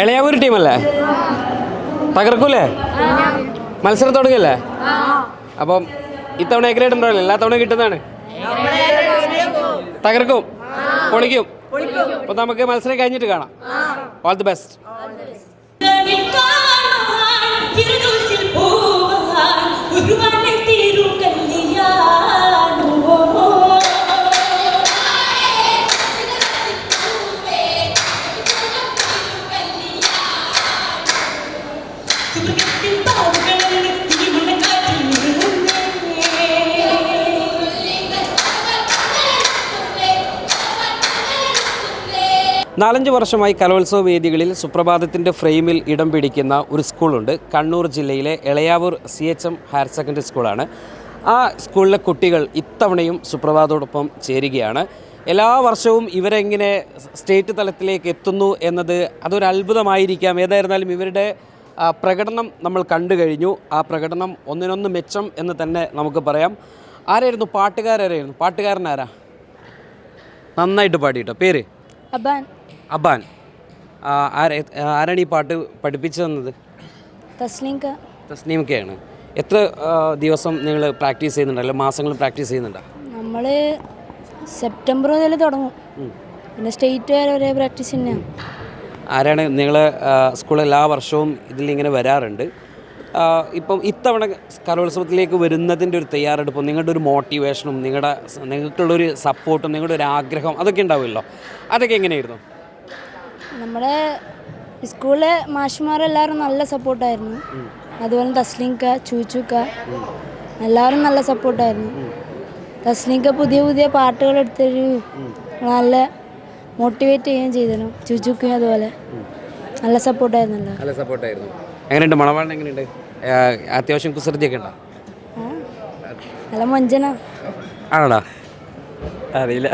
ഇളയാവൂർ ടീമല്ലേ? തകർക്കൂലേ? മത്സരം തുടങ്ങിയല്ലേ? അപ്പം ഇത്തവണ എ ഗ്രേഡ് ഉണ്ടാവില്ല, എല്ലാ തവണ കിട്ടുന്നതാണ്. തകർക്കും, പൊളിക്കും. അപ്പം നമുക്ക് മത്സരം കഴിഞ്ഞിട്ട് കാണാം. All the best. നാലഞ്ച് വർഷമായി കലോത്സവ വേദികളിൽ സുപ്രഭാതത്തിൻ്റെ ഫ്രെയിമിൽ ഇടം പിടിക്കുന്ന ഒരു സ്കൂളുണ്ട്. കണ്ണൂർ ജില്ലയിലെ എളയാവൂർ CHM ഹയർ സെക്കൻഡറി സ്കൂളാണ്. ആ സ്കൂളിലെ കുട്ടികൾ ഇത്തവണയും സുപ്രഭാതത്തോടൊപ്പം ചേരുകയാണ്. എല്ലാ വർഷവും ഇവരെങ്ങനെ സ്റ്റേറ്റ് തലത്തിലേക്ക് എത്തുന്നു എന്നത് അതൊരു അത്ഭുതമായിരിക്കാം. ഏതായിരുന്നാലും ഇവരുടെ പ്രകടനം നമ്മൾ കണ്ടു കഴിഞ്ഞു. ആ പ്രകടനം ഒന്നിനൊന്ന് മെച്ചം എന്ന് തന്നെ നമുക്ക് പറയാം. ആരായിരുന്നു പാട്ടുകാരായിരുന്നു? പാട്ടുകാരനാരാ? നന്നായിട്ട് പാടിയിട്ടോ. പേര്? അബാൻ. ആരാണ് ഈ പാട്ട് പഠിപ്പിച്ചു തന്നത്? തസ്നീംക്കയാണ്. എത്ര ദിവസം നിങ്ങൾ പ്രാക്ടീസ് ചെയ്യുന്നുണ്ടോ, അല്ലെങ്കിൽ മാസങ്ങൾ പ്രാക്ടീസ് ചെയ്യുന്നുണ്ടോ? നമ്മൾ സെപ്റ്റംബർ മുതൽ തുടങ്ങും, പിന്നെ സ്റ്റേറ്റ് വരെ പ്രാക്ടീസ് തന്നെയാണ്. ആരാണ് നിങ്ങൾ സ്കൂൾ എല്ലാ വർഷവും ഇതിലിങ്ങനെ വരാറുണ്ട്? ഇപ്പം ഇത്തവണ കലോത്സവത്തിലേക്ക് വരുന്നതിൻ്റെ ഒരു തയ്യാറെടുപ്പും നിങ്ങളുടെ ഒരു മോട്ടിവേഷനും നിങ്ങൾക്കുള്ളൊരു സപ്പോർട്ടും നിങ്ങളുടെ ഒരു ആഗ്രഹം അതൊക്കെ ഉണ്ടാവുമല്ലോ, അതൊക്കെ എങ്ങനെയായിരുന്നു? നമ്മുടെ സ്കൂളിലെ മാഷ്മാരെല്ലാവരും നല്ല സപ്പോർട്ടായിരുന്നു. അതുപോലെ തസ്ലീംക്ക, ചൂച്ചുക്ക എല്ലാവരും നല്ല സപ്പോർട്ടായിരുന്നു. തസ്ലീംക്ക പുതിയ പുതിയ പാട്ടുകൾ എടുത്തൊരു നല്ല മോട്ടിവേറ്റ് ചെയ്യുകയും ചെയ്തിരുന്നു. ചൂച്ചുക്കും അതുപോലെ നല്ല സപ്പോർട്ടായിരുന്നല്ലോ. നല്ല സപ്പോർട്ടായിരുന്നു. എങ്ങനെയുണ്ട് മണവാളൻ? എങ്ങനെയുണ്ട്? അത്യാവശ്യം കുസൃതിയൊക്കെ ഉണ്ടോ? നല്ല മൊഞ്ചന ആണോടാ? അറിയില്ല.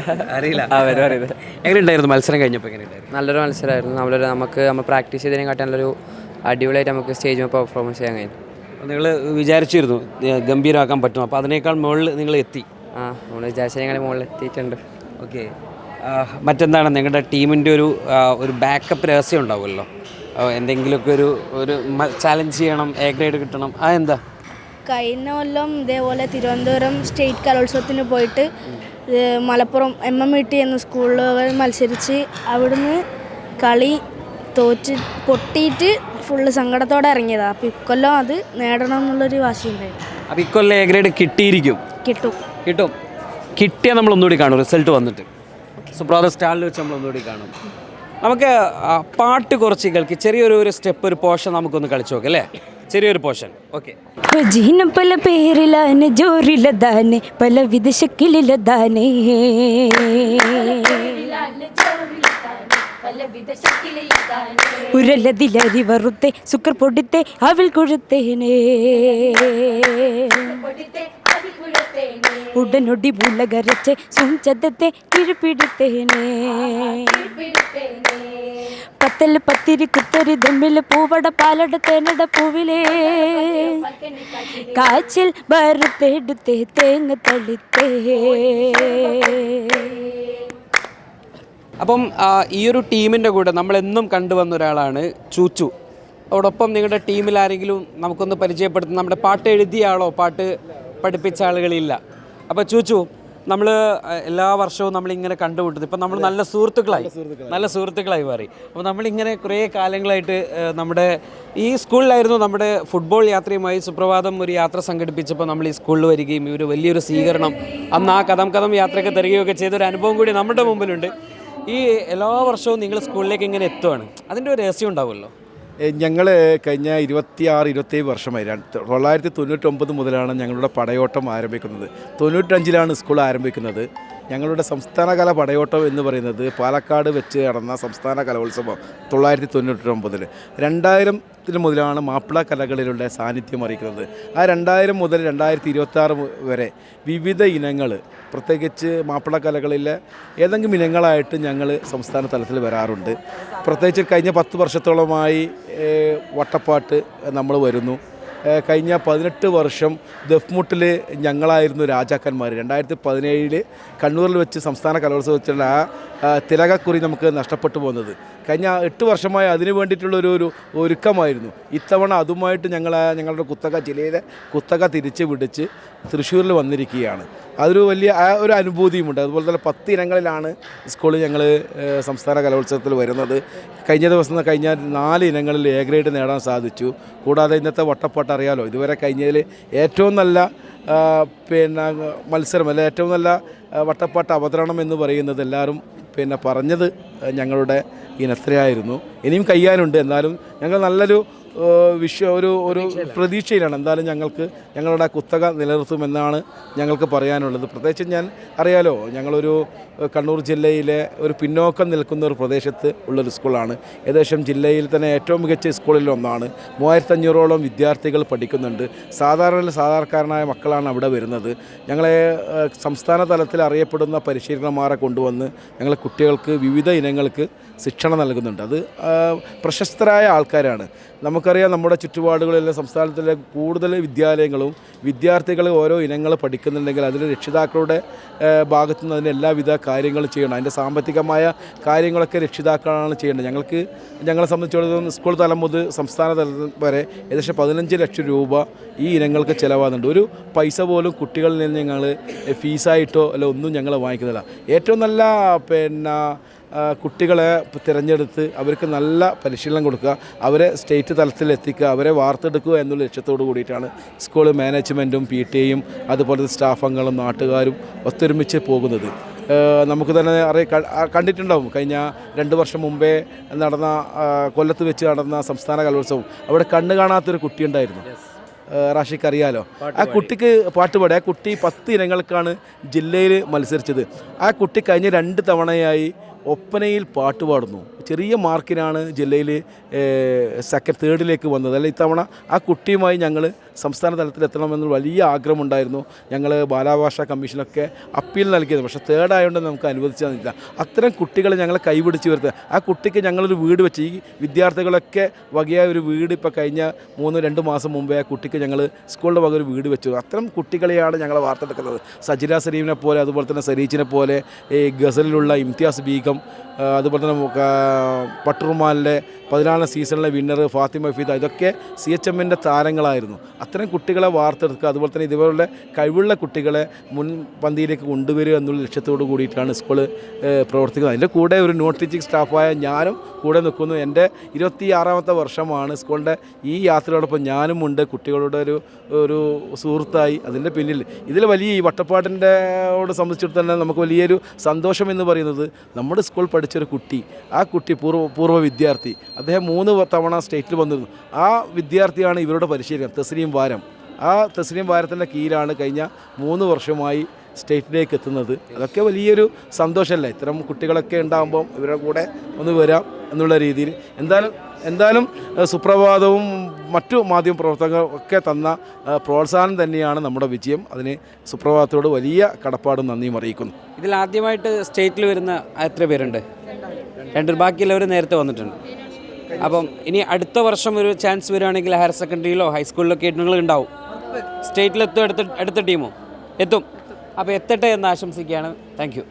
എങ്ങനെയുണ്ടായിരുന്നു മത്സരം കഴിഞ്ഞപ്പോൾ? എങ്ങനെയുണ്ടായിരുന്നു? നല്ലൊരു മത്സരമായിരുന്നു. നമ്മൾ പ്രാക്ടീസ് ചെയ്തതിനെക്കാട്ടി നല്ലൊരു അടിപൊളിയായിട്ട് നമുക്ക് സ്റ്റേജിൽ പെർഫോമൻസ് ചെയ്യാൻ കഴിഞ്ഞു. നിങ്ങൾ വിചാരിച്ചിരുന്നു ഗംഭീരമാക്കാൻ പറ്റും, അപ്പോൾ അതിനേക്കാൾ മുകളിൽ നിങ്ങൾ എത്തി? നമ്മൾ വിചാരിച്ചതിനേക്കാൾ മുകളിൽ എത്തിയിട്ടുണ്ട്. ഓക്കെ. മറ്റെന്താണ് നിങ്ങളുടെ ടീമിൻ്റെ ഒരു ബാക്കപ്പ് രഹസ്യം ഉണ്ടാവുമല്ലോ? എന്തെങ്കിലുമൊക്കെ ഒരു ചാലഞ്ച് ചെയ്യണം, എ ഗ്രേഡ് കിട്ടണം, അതെന്താ? കഴിഞ്ഞ കൊല്ലം ഇതേപോലെ തിരുവനന്തപുരം സ്റ്റേറ്റ് കലോത്സവത്തിന് പോയിട്ട് മലപ്പുറം MMET എന്ന സ്കൂളിൽ മത്സരിച്ച് അവിടുന്ന് കളി തോറ്റ് പൊട്ടിയിട്ട് ഫുള്ള് സങ്കടത്തോടെ ഇറങ്ങിയതാണ്. അപ്പോൾ ഇക്കൊല്ലം അത് നേടണം എന്നുള്ളൊരു വാശിയുണ്ടായിരുന്നു. അപ്പോൾ ഇക്കൊല്ലം എ ഗ്രേഡ് കിട്ടിയിരിക്കും? കിട്ടും. കിട്ടിയാൽ നമ്മളൊന്നുകൂടി കാണും റിസൾട്ട് വന്നിട്ട്. സുപ്രഭാത സ്റ്റാളിൽ വെച്ച് നമ്മളൊന്നുകൂടി കാണും. നമുക്ക് പാട്ട് കുറച്ച് കേൾക്കി, ചെറിയൊരു സ്റ്റെപ്പ്, ഒരു പോർഷൻ നമുക്കൊന്ന് കളിച്ചു നോക്കാം അല്ലേ? ചെറിയൊരു പോർഷൻ. ഓക്കെ. പല പേരിലാണ് ജോറിലതാനെ പലവിധ ശക്കിലിലതാനെ ഉരലതിലരി വറുത്തെ സുക്കർ പൊടിത്തെ അവൾ കൊഴുത്തേനേ ഉടനൊടി മുളകരച്ച് സുഞ്ചത്തെ കിഴിപ്പിടുത്തേനേ പത്തല് പത്തിരി കുത്തരി ദമ്മില് പൂവട പാലട തേനട പൂവിലേ കാച്ചിൽ വറുത്തെടുത്തേ തേങ്ങ തളിത്തേ. അപ്പം ഈ ഒരു ടീമിൻ്റെ കൂടെ നമ്മളെന്നും കണ്ടുവന്ന ഒരാളാണ് ചൂച്ചു. അതോടൊപ്പം നിങ്ങളുടെ ടീമിൽ ആരെങ്കിലും നമുക്കൊന്ന് പരിചയപ്പെടുത്തുന്ന, നമ്മുടെ പാട്ട് എഴുതിയ ആളോ പാട്ട് പഠിപ്പിച്ച ആളുകളില്ല. അപ്പോൾ ചൂച്ചു, നമ്മൾ എല്ലാ വർഷവും നമ്മളിങ്ങനെ കണ്ടുമുട്ടുന്നത്, ഇപ്പം നമ്മൾ നല്ല സുഹൃത്തുക്കളായി മാറി. അപ്പോൾ നമ്മളിങ്ങനെ കുറേ കാലങ്ങളായിട്ട് നമ്മുടെ ഈ സ്കൂളിലായിരുന്നു നമ്മുടെ ഫുട്ബോൾ യാത്രയുമായി സുപ്രഭാതം ഒരു യാത്ര സംഘടിപ്പിച്ചപ്പോൾ നമ്മൾ ഈ സ്കൂളിൽ വരികയും ഇവർ വലിയൊരു സ്വീകരണം അന്ന് ആ കഥം യാത്രയൊക്കെ തരികയൊക്കെ ചെയ്തൊരു അനുഭവം കൂടി നമ്മുടെ മുമ്പിലുണ്ട്. ഈ എല്ലാ വർഷവും നിങ്ങൾ സ്കൂളിലേക്ക് ഇങ്ങനെ എത്തുകയാണ്, അതിൻ്റെ ഒരു രഹസ്യം ഉണ്ടാവുമല്ലോ? ഞങ്ങൾ കഴിഞ്ഞ 26-27 വർഷമായി 1999 മുതലാണ് ഞങ്ങളുടെ പടയോട്ടം ആരംഭിക്കുന്നത്. 95-ലാണ് സ്കൂൾ ആരംഭിക്കുന്നത്. ഞങ്ങളുടെ സംസ്ഥാനകല പടയോട്ടം എന്ന് പറയുന്നത് പാലക്കാട് വെച്ച് നടന്ന സംസ്ഥാന കലോത്സവം 1999. 2000 മുതലാണ് മാപ്പിള കലകളിലുള്ള സാന്നിധ്യം അറിയിക്കുന്നത്. ആ 2000 മുതൽ 2026 വരെ വിവിധ ഇനങ്ങൾ, പ്രത്യേകിച്ച് മാപ്പിള കലകളിലെ ഏതെങ്കിലും ഇനങ്ങളായിട്ട് ഞങ്ങൾ സംസ്ഥാന തലത്തിൽ വരാറുണ്ട്. പ്രത്യേകിച്ച് കഴിഞ്ഞ 10 വർഷത്തോളമായി വട്ടപ്പാട്ട് നമ്മൾ വരുന്നു. കഴിഞ്ഞ 18 വർഷം ദഫ്മുട്ടിൽ ഞങ്ങളായിരുന്നു രാജാക്കന്മാർ. 2017 കണ്ണൂരിൽ വെച്ച് സംസ്ഥാന കലോത്സവത്തിലുള്ള ആ തിലകക്കുറി നമുക്ക് നഷ്ടപ്പെട്ടു പോകുന്നത്. കഴിഞ്ഞ 8 വർഷമായി അതിന് വേണ്ടിയിട്ടുള്ളൊരു ഒരുക്കമായിരുന്നു. ഇത്തവണ അതുമായിട്ട് ഞങ്ങളുടെ ജില്ലയിലെ കുത്തക തിരിച്ച് പിടിച്ച് തൃശ്ശൂരിൽ വന്നിരിക്കുകയാണ്. അതൊരു വലിയ ഒരു അനുഭൂതിയുമുണ്ട്. അതുപോലെ തന്നെ 10 ഇനങ്ങളിലാണ് സ്കൂൾ ഞങ്ങൾ സംസ്ഥാന കലോത്സവത്തിൽ വരുന്നത്. കഴിഞ്ഞ 4 ഇനങ്ങളിൽ എ ഗ്രേഡ് നേടാൻ സാധിച്ചു. കൂടാതെ ഇന്നത്തെ വട്ടപ്പാട്ട് അറിയാലോ, ഇതുവരെ കഴിഞ്ഞതിൽ ഏറ്റവും നല്ല മത്സരം അല്ലെ ഏറ്റവും നല്ല വട്ടപ്പാട്ട് അവതരണം എന്ന് പറയുന്നത് എല്ലാവരും പറഞ്ഞത് ഞങ്ങളുടെ ഇനത്തിലായിരുന്നു. ഇനിയും കഴിയാനുണ്ട്. എന്നാലും ഞങ്ങൾ നല്ലൊരു ഒരു പ്രതീക്ഷയിലാണ്. എന്തായാലും ഞങ്ങളുടെ കുത്തക നിലനിർത്തുമെന്നാണ് ഞങ്ങൾക്ക് പറയാനുള്ളത്. പ്രത്യേകിച്ച് ഞാൻ അറിയാലോ, ഞങ്ങളൊരു കണ്ണൂർ ജില്ലയിലെ ഒരു പിന്നോക്കം നിൽക്കുന്ന ഒരു പ്രദേശത്ത് ഉള്ളൊരു സ്കൂളാണ്. ഏകദേശം ജില്ലയിൽ തന്നെ ഏറ്റവും മികച്ച സ്കൂളിലൊന്നാണ്. 3500ഓളം വിദ്യാർത്ഥികൾ പഠിക്കുന്നുണ്ട്. സാധാരണക്കാരനായ മക്കളാണ് അവിടെ വരുന്നത്. ഞങ്ങളെ സംസ്ഥാന തലത്തിൽ അറിയപ്പെടുന്ന പരിശീലകന്മാരെ കൊണ്ടുവന്ന് ഞങ്ങളെ കുട്ടികൾക്ക് വിവിധ ഇനങ്ങൾക്ക് ശിക്ഷണം നൽകുന്നുണ്ട്. അത് പ്രശസ്തരായ ആൾക്കാരാണ്. നമുക്കറിയാം, നമ്മുടെ ചുറ്റുപാടുകളിലെ സംസ്ഥാനത്തിലെ കൂടുതൽ വിദ്യാലയങ്ങളും വിദ്യാർത്ഥികൾ ഓരോ ഇനങ്ങൾ പഠിക്കുന്നുണ്ടെങ്കിൽ അതിൽ രക്ഷിതാക്കളുടെ ഭാഗത്തു നിന്ന് അതിന് എല്ലാവിധ കാര്യങ്ങളും ചെയ്യണം. അതിൻ്റെ സാമ്പത്തികമായ കാര്യങ്ങളൊക്കെ രക്ഷിതാക്കളാണ് ചെയ്യേണ്ടത്. ഞങ്ങളെ സംബന്ധിച്ചിടത്തോളം സ്കൂൾ തലം മുതൽ സംസ്ഥാന തലം വരെ ഏകദേശം 15 ലക്ഷം രൂപ ഈ ഇനങ്ങൾക്ക് ചിലവാകുന്നുണ്ട്. ഒരു പൈസ പോലും കുട്ടികളിൽ നിന്ന് ഞങ്ങൾ ഫീസായിട്ടോ അല്ല ഒന്നും ഞങ്ങൾ വാങ്ങിക്കുന്നില്ല. ഏറ്റവും നല്ല കുട്ടികളെ തിരഞ്ഞെടുത്ത് അവർക്ക് നല്ല പരിശീലനം കൊടുക്കുക, അവരെ സ്റ്റേറ്റ് തലത്തിൽ എത്തിക്കുക, അവരെ വാർത്തെടുക്കുക എന്നുള്ള ലക്ഷ്യത്തോടു കൂടിയിട്ടാണ് സ്കൂൾ മാനേജ്മെൻറ്റും PTA-യും അതുപോലെ സ്റ്റാഫ് അംഗങ്ങളും നാട്ടുകാരും ഒത്തൊരുമിച്ച് പോകുന്നത്. നമുക്ക് തന്നെ കണ്ടിട്ടുണ്ടാവും. കഴിഞ്ഞ 2 വർഷം മുമ്പേ നടന്ന കൊല്ലത്ത് വെച്ച് നടന്ന സംസ്ഥാന കലോത്സവം, അവിടെ കണ്ണ് കാണാത്തൊരു കുട്ടിയുണ്ടായിരുന്നു. റാഷിക്ക് അറിയാലോ, ആ കുട്ടിക്ക് പാട്ടുപാടി. ആ കുട്ടി 10 ഇനങ്ങൾക്കാണ് ജില്ലയിൽ മത്സരിച്ചത്. ആ കുട്ടി കഴിഞ്ഞ 2 തവണയായി ഒപ്പനയിൽ പാട്ട് പാടുന്നു. ചെറിയ മാർക്കിനാണ് ജില്ലയിൽ തേർഡിലേക്ക് വന്നത്. അല്ല, ഇത്തവണ ആ കുട്ടിയുമായി ഞങ്ങൾ സംസ്ഥാന തലത്തിൽ എത്തണമെന്ന് വലിയ ആഗ്രഹമുണ്ടായിരുന്നു. ഞങ്ങൾ ബാലാഭാഷാ കമ്മീഷനൊക്കെ അപ്പീൽ നൽകിയത്, പക്ഷേ തേർഡായതുകൊണ്ട് നമുക്ക് അനുവദിച്ചു തന്നില്ല. അത്തരം കുട്ടികളെ ഞങ്ങൾ കൈപിടിച്ച് വരുത്തുക. ആ കുട്ടിക്ക് ഞങ്ങളൊരു വീട് വെച്ച്, ഈ വിദ്യാർത്ഥികളൊക്കെ വകയായ ഒരു വീട് ഇപ്പോൾ കഴിഞ്ഞ 2 മാസം മുമ്പേ ആ കുട്ടിക്ക് ഞങ്ങൾ സ്കൂളിൻ്റെ വക ഒരു വീട് വെച്ചു. അത്തരം കുട്ടികളെയാണ് ഞങ്ങൾ വാർത്തെടുക്കുന്നത്. സജില സലീമിനെ പോലെ, അതുപോലെ തന്നെ സരീച്ചിനെ പോലെ, ഈ ഗസലിലുള്ള ഇംതിയാസ് ബീഗം, അതുപോലെ തന്നെ പട്ടുറുമാലിലെ 14 സീസണിലെ വിന്നർ ഫാത്തിമ ഫീദ, ഇതൊക്കെ CHM-ൻ്റെ താരങ്ങളായിരുന്നു. അത്തരം കുട്ടികളെ വാർത്തെടുക്കുക, അതുപോലെ തന്നെ ഇതുപോലുള്ള കഴിവുള്ള കുട്ടികളെ മുൻപന്തിയിലേക്ക് കൊണ്ടുവരിക എന്നുള്ള ലക്ഷ്യത്തോടു കൂടിയിട്ടാണ് സ്കൂൾ പ്രവർത്തിക്കുന്നത്. അതിൻ്റെ കൂടെ ഒരു നോൺ ടീച്ചിങ് സ്റ്റാഫായ ഞാനും കൂടെ നിൽക്കുന്നു. എൻ്റെ 26ാമത്തെ വർഷമാണ് സ്കൂളിൻ്റെ ഈ യാത്രയോടൊപ്പം ഞാനും ഉണ്ട്, കുട്ടികളുടെ ഒരു സുഹൃത്തായി. അതിൻ്റെ പിന്നിൽ ഇതിൽ വലിയ ഈ വട്ടപ്പാട്ടിൻ്റെ സംബന്ധിച്ചിടത്തോളം നമുക്ക് വലിയൊരു സന്തോഷം എന്ന് പറയുന്നത്, നമ്മുടെ സ്കൂൾ പഠിച്ചൊരു കുട്ടി, ആ കുട്ടി പൂർവ്വ വിദ്യാർത്ഥി, അദ്ദേഹം 3 തവണ സ്റ്റേറ്റിൽ വന്നിരുന്നു. ആ വിദ്യാർത്ഥിയാണ് ഇവരുടെ പരിശീലനം തസ്ലീം വാരം. ആ തസ്ലീം വാരത്തിൻ്റെ കീഴിലാണ് കഴിഞ്ഞ 3 വർഷമായി സ്റ്റേറ്റിലേക്ക് എത്തുന്നത്. അതൊക്കെ വലിയൊരു സന്തോഷമല്ലേ. ഇത്തരം കുട്ടികളൊക്കെ ഉണ്ടാകുമ്പം ഇവരുടെ കൂടെ ഒന്ന് വരാം എന്നുള്ള രീതിയിൽ. എന്തായാലും സുപ്രഭാതവും മറ്റു മാധ്യമ പ്രവർത്തകരും ഒക്കെ തന്ന പ്രോത്സാഹനം തന്നെയാണ് നമ്മുടെ വിജയം. അതിന് സുപ്രഭാതത്തോട് വലിയ കടപ്പാടും നന്ദിയും അറിയിക്കുന്നു. ഇതിൽ ആദ്യമായിട്ട് സ്റ്റേറ്റിൽ വരുന്ന എത്ര പേരുണ്ട്? 2. ബാക്കിയുള്ളവർ നേരത്തെ വന്നിട്ടുണ്ട്. അപ്പം ഇനി അടുത്ത വർഷം ഒരു ചാൻസ് വരികയാണെങ്കിൽ ഹയർ സെക്കൻഡറിയിലോ ഹൈസ്കൂളിലൊക്കെ നിങ്ങൾ ഉണ്ടാവും. സ്റ്റേറ്റിലെത്തും, അടുത്ത ടീമോ എത്തും. അപ്പോൾ എത്തട്ടെ എന്ന് ആശംസിക്കുകയാണ്. Thank you.